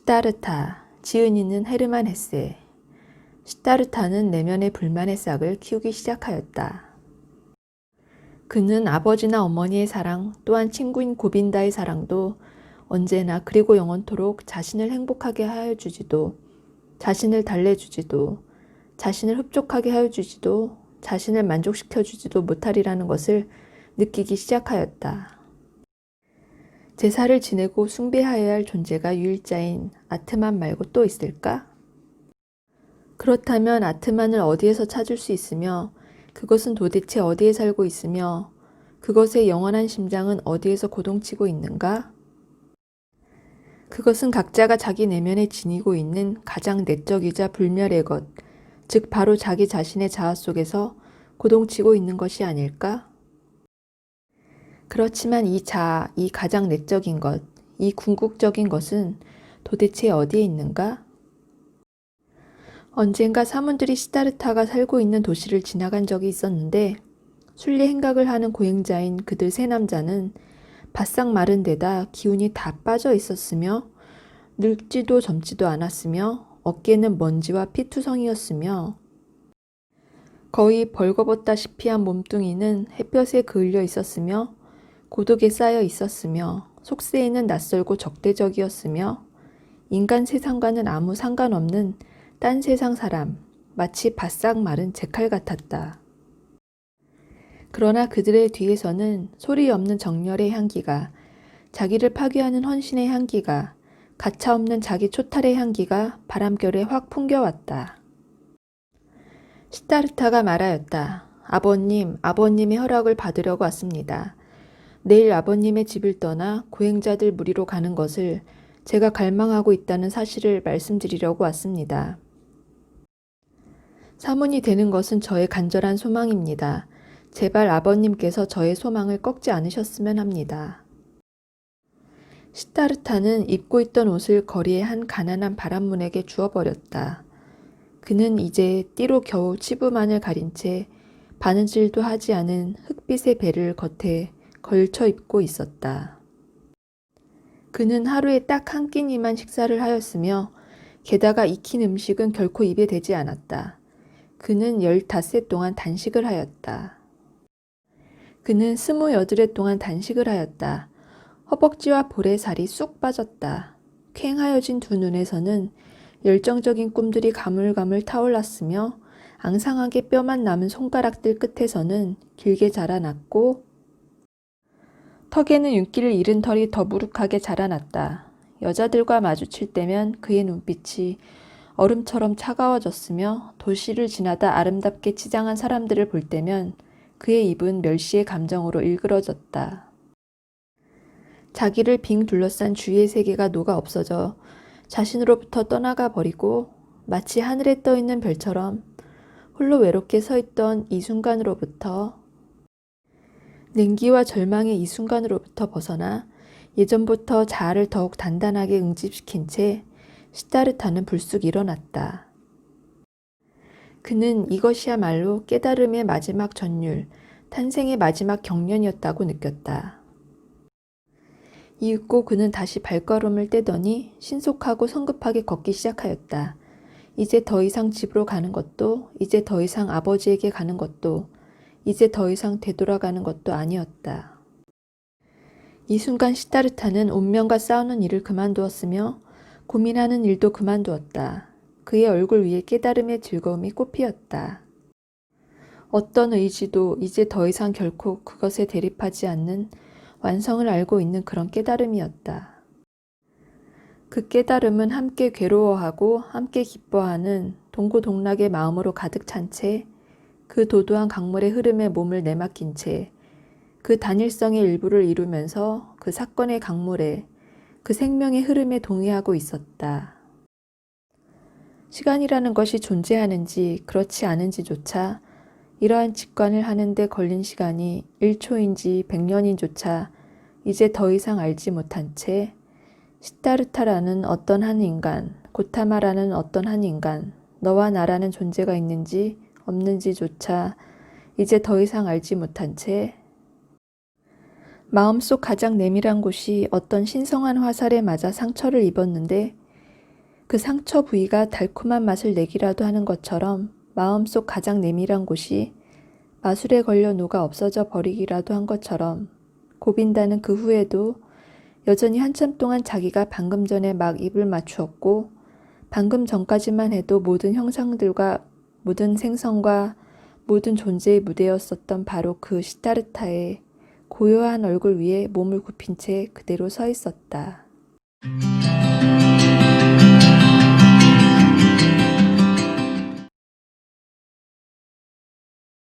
시다르타, 지은이는 헤르만 헤세. 시다르타는 내면의 불만의 싹을 키우기 시작하였다. 그는 아버지나 어머니의 사랑, 또한 친구인 고빈다의 사랑도 언제나 그리고 영원토록 자신을 행복하게 하여 주지도, 자신을 달래주지도, 자신을 흡족하게 하여 주지도, 자신을 만족시켜 주지도 못하리라는 것을 느끼기 시작하였다. 제사를 지내고 숭배하여야 할 존재가 유일자인 아트만 말고 또 있을까? 그렇다면 아트만을 어디에서 찾을 수 있으며 그것은 도대체 어디에 살고 있으며 그것의 영원한 심장은 어디에서 고동치고 있는가? 그것은 각자가 자기 내면에 지니고 있는 가장 내적이자 불멸의 것, 즉 바로 자기 자신의 자아 속에서 고동치고 있는 것이 아닐까? 그렇지만 이 자아, 이 가장 내적인 것, 이 궁극적인 것은 도대체 어디에 있는가? 언젠가 사문들이 시다르타가 살고 있는 도시를 지나간 적이 있었는데 순리 행각을 하는 고행자인 그들 세 남자는 바싹 마른 데다 기운이 다 빠져 있었으며 늙지도 젊지도 않았으며 어깨는 먼지와 피투성이었으며 거의 벌거벗다시피 한 몸뚱이는 햇볕에 그을려 있었으며 고독에 쌓여 있었으며 속세에는 낯설고 적대적이었으며 인간 세상과는 아무 상관없는 딴 세상 사람, 마치 바싹 마른 재칼 같았다. 그러나 그들의 뒤에서는 소리 없는 정열의 향기가, 자기를 파괴하는 헌신의 향기가, 가차없는 자기 초탈의 향기가 바람결에 확 풍겨왔다. 시다르타가 말하였다. 아버님, 아버님의 허락을 받으려고 왔습니다. 내일 아버님의 집을 떠나 고행자들 무리로 가는 것을 제가 갈망하고 있다는 사실을 말씀드리려고 왔습니다. 사문이 되는 것은 저의 간절한 소망입니다. 제발 아버님께서 저의 소망을 꺾지 않으셨으면 합니다. 시다르타는 입고 있던 옷을 거리의 한 가난한 바람문에게 주어버렸다. 그는 이제 띠로 겨우 치부만을 가린 채 바느질도 하지 않은 흑빛의 배를 겉에 걸쳐 입고 있었다. 그는 하루에 딱 한 끼니만 식사를 하였으며 게다가 익힌 음식은 결코 입에 대지 않았다. 그는 15세 동안 단식을 하였다. 그는 28회 동안 단식을 하였다. 허벅지와 볼에 살이 쑥 빠졌다. 퀭하여진 두 눈에서는 열정적인 꿈들이 가물가물 타올랐으며 앙상하게 뼈만 남은 손가락들 끝에서는 길게 자라났고 턱에는 윤기를 잃은 털이 더부룩하게 자라났다. 여자들과 마주칠 때면 그의 눈빛이 얼음처럼 차가워졌으며 도시를 지나다 아름답게 치장한 사람들을 볼 때면 그의 입은 멸시의 감정으로 일그러졌다. 자기를 빙 둘러싼 주위의 세계가 녹아 없어져 자신으로부터 떠나가 버리고 마치 하늘에 떠 있는 별처럼 홀로 외롭게 서 있던 이 순간으로부터 냉기와 절망의 이 순간으로부터 벗어나 예전부터 자아를 더욱 단단하게 응집시킨 채 시다르타는 불쑥 일어났다. 그는 이것이야말로 깨달음의 마지막 전율, 탄생의 마지막 경련이었다고 느꼈다. 이윽고 그는 다시 발걸음을 떼더니 신속하고 성급하게 걷기 시작하였다. 이제 더 이상 집으로 가는 것도, 이제 더 이상 아버지에게 가는 것도, 이제 더 이상 되돌아가는 것도 아니었다. 이 순간 시다르타는 운명과 싸우는 일을 그만두었으며 고민하는 일도 그만두었다. 그의 얼굴 위에 깨달음의 즐거움이 꽃피었다. 어떤 의지도 이제 더 이상 결코 그것에 대립하지 않는 완성을 알고 있는 그런 깨달음이었다. 그 깨달음은 함께 괴로워하고 함께 기뻐하는 동고동락의 마음으로 가득 찬 채 그 도도한 강물의 흐름에 몸을 내맡긴 채 그 단일성의 일부를 이루면서 그 사건의 강물에 그 생명의 흐름에 동의하고 있었다. 시간이라는 것이 존재하는지 그렇지 않은지조차 이러한 직관을 하는데 걸린 시간이 1초인지 100년인조차 이제 더 이상 알지 못한 채 시다르타라는 어떤 한 인간, 고타마라는 어떤 한 인간, 너와 나라는 존재가 있는지 없는지조차 이제 더 이상 알지 못한 채 마음속 가장 내밀한 곳이 어떤 신성한 화살에 맞아 상처를 입었는데 그 상처 부위가 달콤한 맛을 내기라도 하는 것처럼 마음속 가장 내밀한 곳이 마술에 걸려 녹아 없어져 버리기라도 한 것처럼 고빈다는 그 후에도 여전히 한참 동안 자기가 방금 전에 막 입을 맞추었고 방금 전까지만 해도 모든 형상들과 모든 생성과 모든 존재의 무대였었던 바로 그 시타르타의 고요한 얼굴 위에 몸을 굽힌 채 그대로 서 있었다.